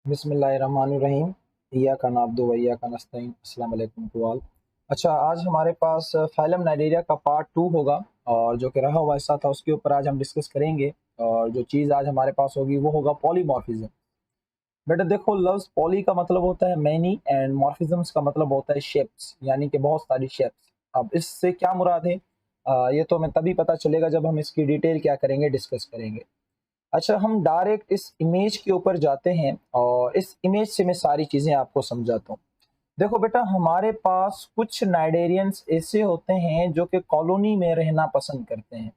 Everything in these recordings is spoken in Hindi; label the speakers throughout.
Speaker 1: बिस्मिल्लाहिर्रहमानिर्रहीम। इय्याका नअब्दु व इय्याका नस्तईन। अस्सलाम वालेकुम टू ऑल। अच्छा, आज हमारे पास फाइलम नाइजेरिया का पार्ट 2 होगा और जो कि रहा हुआ हिस्सा था उसके ऊपर आज हम डिस्कस करेंगे। और जो चीज़ आज हमारे पास होगी वो होगा पॉलीमॉर्फिज्म। बेटा देखो, लफ्ज़ पॉली का मतलब होता है मैनी एंड मॉर्फिज्म्स का मतलब होता है शेप्स, यानी कि बहुत सारी शेप्स। अब इससे क्या मुराद है, ये तो हमें तभी पता चलेगा जब हम इसकी डिटेल क्या करेंगे, डिस्कस करेंगे। अच्छा, हम डायरेक्ट इस इमेज के ऊपर जाते हैं और इस इमेज से मैं सारी चीज़ें आपको समझाता हूँ। देखो बेटा, हमारे पास कुछ नाइडेरियंस ऐसे होते हैं जो कि कॉलोनी में रहना पसंद करते हैं।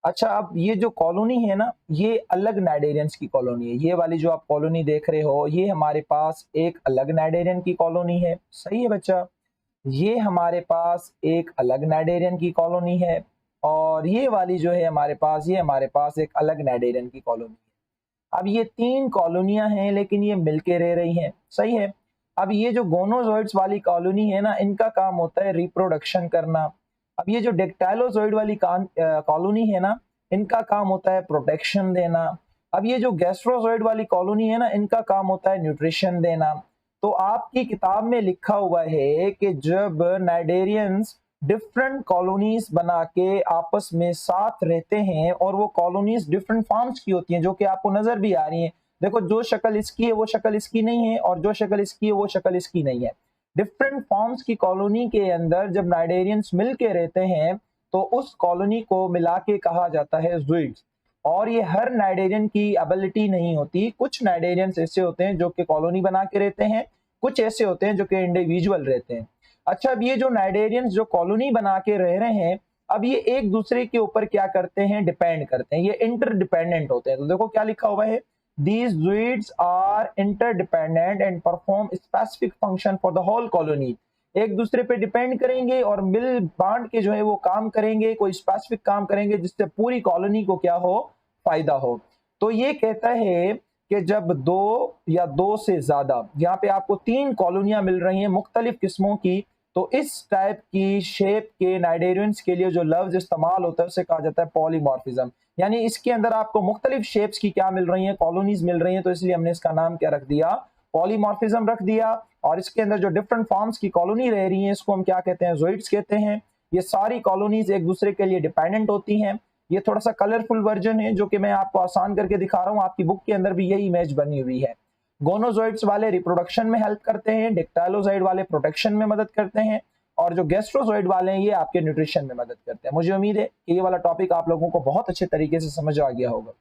Speaker 1: अच्छा, अब ये जो कॉलोनी है ना, ये अलग नाइडेरियंस की कॉलोनी है। ये वाली जो आप कॉलोनी देख रहे हो, ये हमारे पास एक अलग नाइडेरियन की कॉलोनी है। सही है बच्चा? ये हमारे पास एक अलग नाइडेरियन की कॉलोनी है और ये वाली जो है हमारे पास, ये हमारे पास एक अलग नाइडेरियन की कॉलोनी है। अब ये 3 कॉलोनियां हैं लेकिन ये मिलके रह रही हैं। सही है? अब ये जो गोनोजोइड्स वाली कॉलोनी है ना, इनका काम होता है रिप्रोडक्शन करना। अब ये जो डेक्टाइलोजोइड वाली कॉलोनी है ना, इनका काम होता है प्रोटेक्शन देना। अब ये जो गैस्ट्रोजोइड वाली कॉलोनी है ना, इनका काम होता है न्यूट्रिशन देना। तो आपकी किताब में लिखा हुआ है कि जब नाइडेरियंस डिफरेंट कॉलोनीज बना के आपस में साथ रहते हैं और वो कॉलोनीज डिफरेंट फॉर्म्स की होती हैं, जो कि आपको नजर भी आ रही हैं। देखो, जो शक्ल इसकी है वो शक्ल इसकी नहीं है और जो शक्ल इसकी है वो शक्ल इसकी नहीं है। डिफरेंट फॉर्म्स की कॉलोनी के अंदर जब नाइडेरियंस मिल के रहते हैं तो उस कॉलोनी को मिला के कहा जाता है ज़ुइड्स। और ये हर नाइडेरियन की एबिलिटी नहीं होती। कुछ नाइडेरियंस ऐसे होते हैं जो कि कॉलोनी बना के रहते हैं, कुछ ऐसे होते हैं जो कि इंडिविजुअल रहते हैं। अच्छा, अब ये जो नाइडेरियंस जो कॉलोनी बना के रह रहे हैं, अब ये एक दूसरे के ऊपर क्या करते हैं, डिपेंड करते हैं। ये इंटरडिपेंडेंट होते हैं। तो देखो क्या लिखा हुआ है, these zuids are interdependent and perform specific function for the whole colony। एक दूसरे पे डिपेंड करेंगे और मिल बांट के जो है वो काम करेंगे, कोई स्पेसिफिक काम करेंगे जिससे पूरी कॉलोनी को क्या हो, फायदा हो। तो ये कहता है कि जब दो या दो से ज्यादा, यहाँ पे आपको 3 कॉलोनियां मिल रही हैं मुख्तलिफ किस्मों की, तो इस टाइप की शेप के नाइडेरियंस के लिए जो लफ्ज इस्तेमाल होता है उसे कहा जाता है पॉलीमॉर्फिज्म। यानी इसके अंदर आपको मुख्तलिफ शेप्स की क्या मिल रही हैं, कॉलोनीज मिल रही हैं, तो इसलिए हमने इसका नाम क्या रख दिया, पॉलीमॉर्फिज्म रख दिया। और इसके अंदर जो डिफरेंट फॉर्म्स की कॉलोनी रह रही है इसको हम क्या कहते हैं, ज़ोइड्स कहते हैं। ये सारी कॉलोनीज एक दूसरे के लिए डिपेंडेंट होती हैं। ये थोड़ा सा कलरफुल वर्जन है जो कि मैं आपको आसान करके दिखा रहा हूँ। आपकी बुक के अंदर भी यही इमेज बनी हुई है। गोनोजोइड्स वाले रिप्रोडक्शन में हेल्प करते हैं, डिक्टाइलोजाइड वाले प्रोटेक्शन में मदद करते हैं और जो गैस्ट्रोजोइड वाले हैं ये आपके न्यूट्रिशन में मदद करते हैं। मुझे उम्मीद है कि ये वाला टॉपिक आप लोगों को बहुत अच्छे तरीके से समझ आ गया होगा।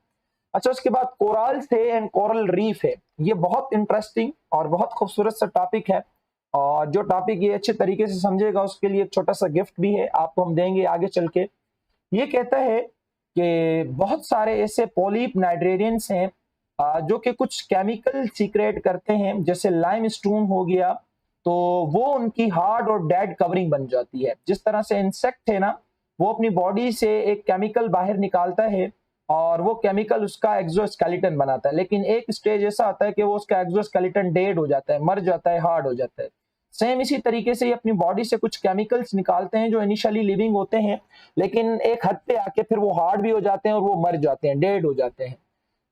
Speaker 1: अच्छा, उसके बाद कोरल्स है एंड कोरल रीफ है। ये बहुत इंटरेस्टिंग और बहुत खूबसूरत सा टॉपिक है और जो टॉपिक ये अच्छे तरीके से समझेगा उसके लिए एक छोटा सा गिफ्ट भी है, आपको हम देंगे आगे चल के। ये कहता है कि बहुत सारे ऐसे पॉलीप नाइट्रेरियंस हैं जो कि कुछ केमिकल सीक्रेट करते हैं, जैसे लाइमस्टोन हो गया, तो वो उनकी हार्ड और डेड कवरिंग बन जाती है। जिस तरह से इंसेक्ट है ना, वो अपनी बॉडी से एक केमिकल बाहर निकालता है और वो केमिकल उसका एक्सोस्केलेटन बनाता है, लेकिन एक स्टेज ऐसा आता है कि वो उसका एक्सोस्केलेटन डेड हो जाता है, मर जाता है, हार्ड हो जाता है। सेम इसी तरीके से ये अपनी बॉडी से कुछ केमिकल्स निकालते हैं जो इनिशियली लिविंग होते हैं, लेकिन एक हद पे आके फिर वो हार्ड भी हो जाते हैं और वो मर जाते हैं, डेड हो जाते हैं।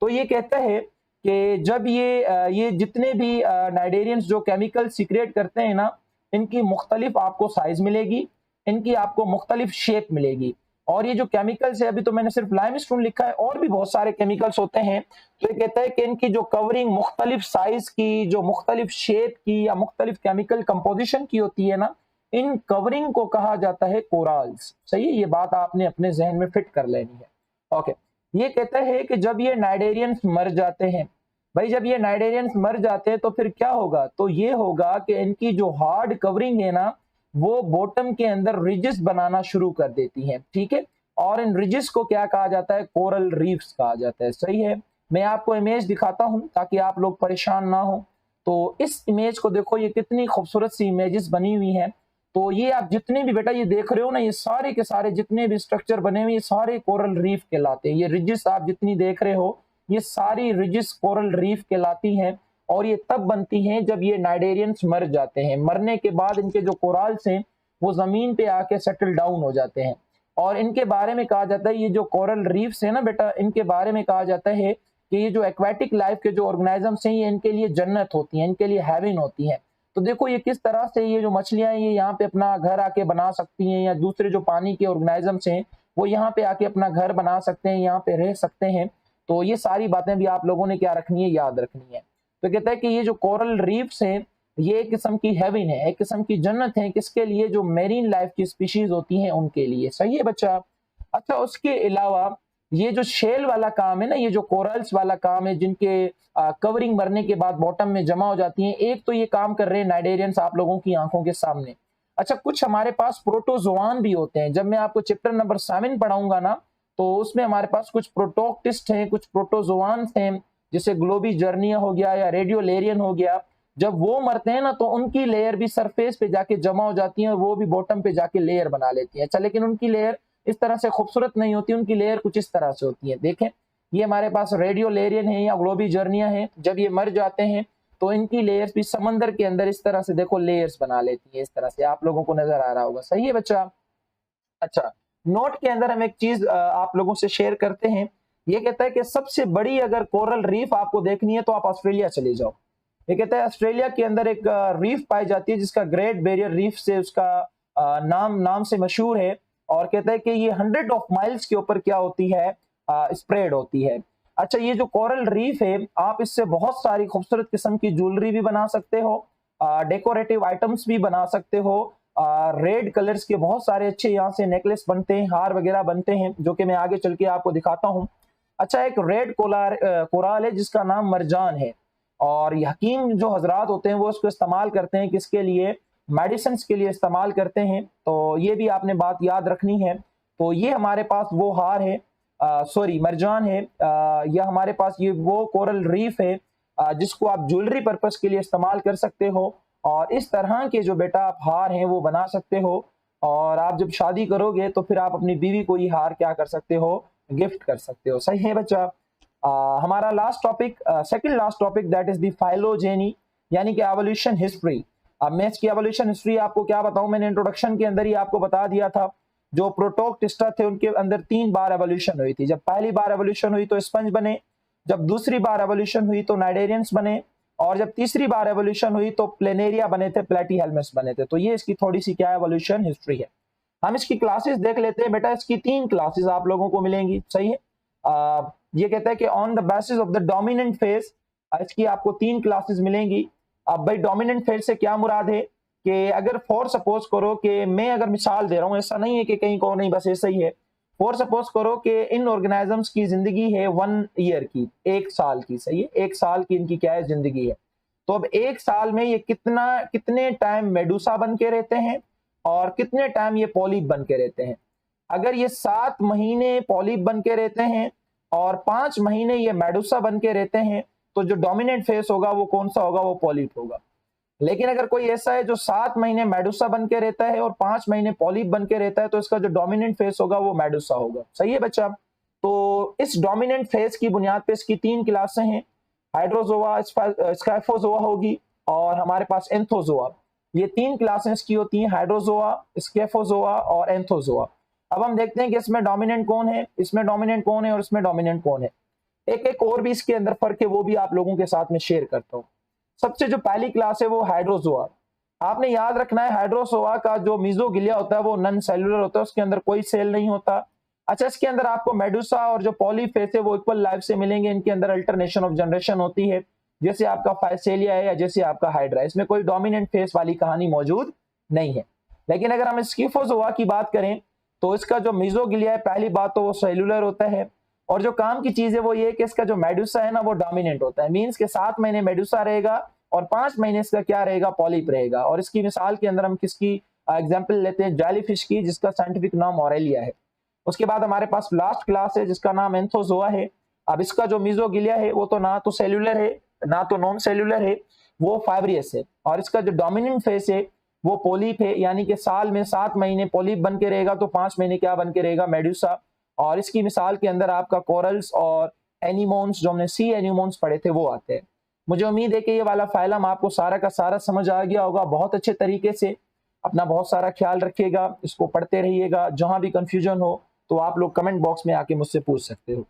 Speaker 1: तो ये कहता है कि जब ये जितने भी नाइडेरियंस जो केमिकल सीक्रेट करते हैं ना, इनकी मुख्तलिफ आपको साइज मिलेगी, इनकी आपको मुख्तलिफ शेप मिलेगी। और ये जो केमिकल्स है, अभी तो मैंने सिर्फ लाइमस्टोन लिखा है, और भी बहुत सारे केमिकल्स होते हैं। तो ये कहता है कि इनकी जो कवरिंग मुख्तलिफ साइज की, जो मुख्तलिफ शेप की या मुख्तलिफ केमिकल कंपोजिशन की होती है ना, इन कवरिंग को कहा जाता है कोरल्स। सही है? ये बात आपने अपने जहन में फिट कर लेनी है। ओके, ये कहता है कि जब ये नाइडेरियंस मर जाते हैं, भाई जब ये नाइडेरियंस मर जाते हैं तो फिर क्या होगा, तो ये होगा कि इनकी जो हार्ड कवरिंग है ना, वो बॉटम के अंदर रिजिस बनाना शुरू कर देती है। ठीक है? और इन रिजिस को क्या कहा जाता है, कोरल रीफ्स कहा जाता है। सही है? मैं आपको इमेज दिखाता हूं ताकि आप लोग परेशान ना हो। तो इस इमेज को देखो, ये कितनी खूबसूरत सी इमेजेस बनी हुई हैं। तो ये आप जितने भी बेटा ये देख रहे हो ना, ये सारे के सारे जितने भी स्ट्रक्चर बने हुए, ये सारे कोरल रीफ कहलाते हैं। ये रिजिस आप जितनी देख रहे हो, ये सारी रिजिस कोरल रीफ कहलाती हैं। और ये तब बनती हैं जब ये नाइडेरियंस मर जाते हैं। मरने के बाद इनके जो कोरल्स हैं वो जमीन पे आके सेटल डाउन हो जाते हैं। और इनके बारे में कहा जाता है, ये जो कोरल रीफ्स है ना बेटा, इनके बारे में कहा जाता है कि ये जो एक्वेटिक लाइफ के जो ऑर्गेनिजम्स हैं ये इनके लिए जन्नत होती हैं, इनके लिए हेवन होती हैं। तो देखो ये किस तरह से ये जो मछलियां हैं ये यहाँ पे अपना घर आके बना सकती हैं, या दूसरे जो पानी के ऑर्गेनिजम्स हैं वो यहाँ पे आके अपना घर बना सकते हैं, यहाँ पे रह सकते हैं। तो ये सारी बातें भी आप लोगों ने क्या रखनी है, याद रखनी है। तो कहता है कि ये जो कोरल रीफ्स हैं ये एक किस्म की हेवन है, एक किस्म की जन्नत है, किसके लिए, जो मेरीन लाइफ की स्पीशीज होती हैं उनके लिए। सही है बच्चा। अच्छा, उसके अलावा ये जो शेल वाला काम है ना, ये जो कोरल्स वाला काम है जिनके कवरिंग मरने के बाद बॉटम में जमा हो जाती हैं, एक तो ये काम कर रहे हैं नाइडेरियंस आप लोगों की आंखों के सामने। अच्छा, कुछ हमारे पास प्रोटोजोआन भी होते हैं। जब मैं आपको चैप्टर नंबर 7 पढ़ाऊंगा ना तो उसमें हमारे पास कुछ प्रोटोक्टिस्ट हैं, कुछ प्रोटोजोआन हैं, जैसे ग्लोबी जर्निया हो गया या रेडियोलेरियन हो गया। जब वो मरते हैं ना तो उनकी लेयर भी सरफेस पे जाके जमा हो जाती है और वो भी बॉटम पे जाके लेयर बना लेती है। अच्छा, लेकिन उनकी लेयर इस तरह से खूबसूरत नहीं होती, उनकी लेयर कुछ इस तरह से होती है। देखें, ये हमारे पास रेडियोलेरियन है या ग्लोबी जर्निया है। जब ये मर जाते हैं तो इनकी लेयर्स भी समंदर के अंदर इस तरह से देखो लेयर्स बना लेती है, इस तरह से आप लोगों को नजर आ रहा होगा। सही है बच्चा। अच्छा, नोट के अंदर हम एक चीज आप लोगों से शेयर करते हैं। ये कहता है कि सबसे बड़ी अगर कोरल रीफ आपको देखनी है तो आप ऑस्ट्रेलिया चले जाओ। ये कहता है ऑस्ट्रेलिया के अंदर एक रीफ पाई जाती है जिसका ग्रेट बैरियर रीफ से उसका नाम से मशहूर है। और कहता है कि ये 100 ऑफ माइल्स के ऊपर क्या होती है, स्प्रेड होती है। अच्छा, ये जो कोरल रीफ है आप इससे बहुत सारी खूबसूरत किस्म की ज्वेलरी भी बना सकते हो, डेकोरेटिव आइटम्स भी बना सकते हो। रेड कलर्स के बहुत सारे अच्छे यहाँ से नेकलेस बनते हैं, हार वगैरह बनते हैं, जो कि मैं आगे चल के आपको दिखाता हूँ। अच्छा, एक रेड कोराल है जिसका नाम मरजान है, और हकीम जो हजरात होते हैं वो उसको इस्तेमाल करते हैं, किसके लिए, मेडिसिन के लिए इस्तेमाल करते हैं। तो ये भी आपने बात याद रखनी है। तो ये हमारे पास वो हार है, सॉरी मरजान है, या हमारे पास ये वो कोरल रीफ है जिसको आप ज्वेलरी पर्पस के लिए इस्तेमाल कर सकते हो। और इस तरह के जो बेटा आप हार हैं वो बना सकते हो, और आप जब शादी करोगे तो फिर आप अपनी बीवी को ये हार क्या कर सकते हो, गिफ्ट कर सकते हो। सही है बच्चा। हमारा last topic, second last topic, that is the phylogeny, यानी कि एवोल्यूशन हिस्ट्री। अब मैं इसकी एवोल्यूशन हिस्ट्री आपको क्या बताऊं, मैंने इंट्रोडक्शन के अंदर ही आपको बता दिया था। जो प्रोटोक्टिस्टा थे उनके अंदर 3 बार एवोल्यूशन हुई थी। जब पहली बार एवोल्यूशन हुई तो स्पंज बने, जब दूसरी बार एवोल्यूशन हुई तो नाइडेरियंस बने, और जब तीसरी बार एवोल्यूशन हुई तो प्लेनेरिया बने थे, प्लेटीहेल्मस बने थे। तो ये इसकी थोड़ी सी क्या एवोल्यूशन हिस्ट्री है। हम इसकी क्लासेस देख लेते हैं बेटा। इसकी 3 क्लासेस आप लोगों को मिलेंगी। सही है। ये कहता है कि on the basis of the dominant phase, इसकी आपको 3 क्लासेस मिलेंगी। अब भाई डोमिनेंट फेज से क्या मुराद है कि अगर फॉर सपोज करो कि मैं अगर मिसाल दे रहा हूँ, ऐसा नहीं है कि कहीं को नहीं, बस ऐसा ही है। फॉर सपोज करो कि इन ऑर्गेनिजम्स की जिंदगी है 1 ईयर की, 1 साल की। सही है, 1 साल की इनकी क्या है, जिंदगी है। तो अब 1 साल में ये कितने टाइम मेडुसा बन के रहते हैं और कितने टाइम ये पॉलिप बन के रहते हैं। अगर ये 7 महीने पॉलिप बन के रहते हैं और 5 महीने ये मेडुसा बन के रहते हैं तो जो डोमिनेंट फेस होगा वो कौन सा होगा, वो पॉलिप होगा। लेकिन अगर कोई ऐसा है जो 7 महीने मेडुसा बन के रहता है और 5 महीने पॉलिप बन के रहता है तो इसका जो डोमिनेंट फेस होगा वो मेडुसा होगा। सही है बच्चा। तो इस डोमिनेंट फेस की बुनियाद पे इसकी 3 क्लासें हैं, हाइड्रोजोआ, स्कैफोजोआ होगी और हमारे पास एंथोजोआ। ये 3 क्लासें इसकी होती हैं, हाइड्रोजोआ, स्कैफोजोआ और एंथोजोआ। अब हम देखते हैं कि इसमें डोमिनेंट कौन है, इसमें डोमिनेंट कौन है और इसमें डोमिनेंट कौन है। एक और भी इसके अंदर फर्क है, वो भी आप लोगों के साथ में शेयर करता हूँ। सबसे जो पहली क्लास है वो हाइड्रोजोआ। आपने याद रखना है हाइड्रोजोआ का जो मीजोगिलिया होता है वो नॉन सेलुलर होता है, उसके अंदर कोई सेल नहीं होता। अच्छा, इसके अंदर आपको मेडुसा और जो पॉलीफेस है वो इक्वल लाइफ से मिलेंगे। इनके अंदर अल्टरनेशन ऑफ जनरेशन होती है, जैसे आपका फाइसेलिया है या जैसे आपका हाइड्रा। इसमें कोई डोमिनेंट फेस वाली कहानी मौजूद नहीं है। लेकिन अगर हम स्किफोजोआ की बात करें तो इसका जो मीजोगिलिया है, पहली बात तो वो सेलुलर होता है, और जो काम की चीज है वो ये कि इसका जो मेडुसा है ना वो डोमिनेंट होता है। मींस के 7 महीने मेडुसा रहेगा और 5 महीने इसका क्या रहेगा, पॉलिप रहेगा। और इसकी मिसाल के अंदर हम किसकी एग्जांपल लेते हैं, जेलीफिश की, जिसका साइंटिफिक नाम ऑरेलिया है। उसके बाद हमारे पास लास्ट क्लास है जिसका नाम एंथोजोआ है। अब इसका जो मीजोगिलिया है वो तो ना तो सेलुलर है ना तो नॉन सेलुलर है, वो फाइब्रियस है। और इसका जो डोमिनेंट फेस है वो पोलिप है, यानी कि साल में 7 महीने पोलिप बन के रहेगा तो 5 महीने क्या बन के रहेगा, मेडुसा। और इसकी मिसाल के अंदर आपका कोरल्स और एनिमोन्स, जो हमने सी एनिमोन्स पढ़े थे, वो आते हैं। मुझे उम्मीद है कि ये वाला फाइलम आपको सारा का सारा समझ आ गया होगा बहुत अच्छे तरीके से। अपना बहुत सारा ख्याल रखिएगा, इसको पढ़ते रहिएगा। जहां भी कंफ्यूजन हो तो आप लोग कमेंट बॉक्स में आके मुझसे पूछ सकते हो।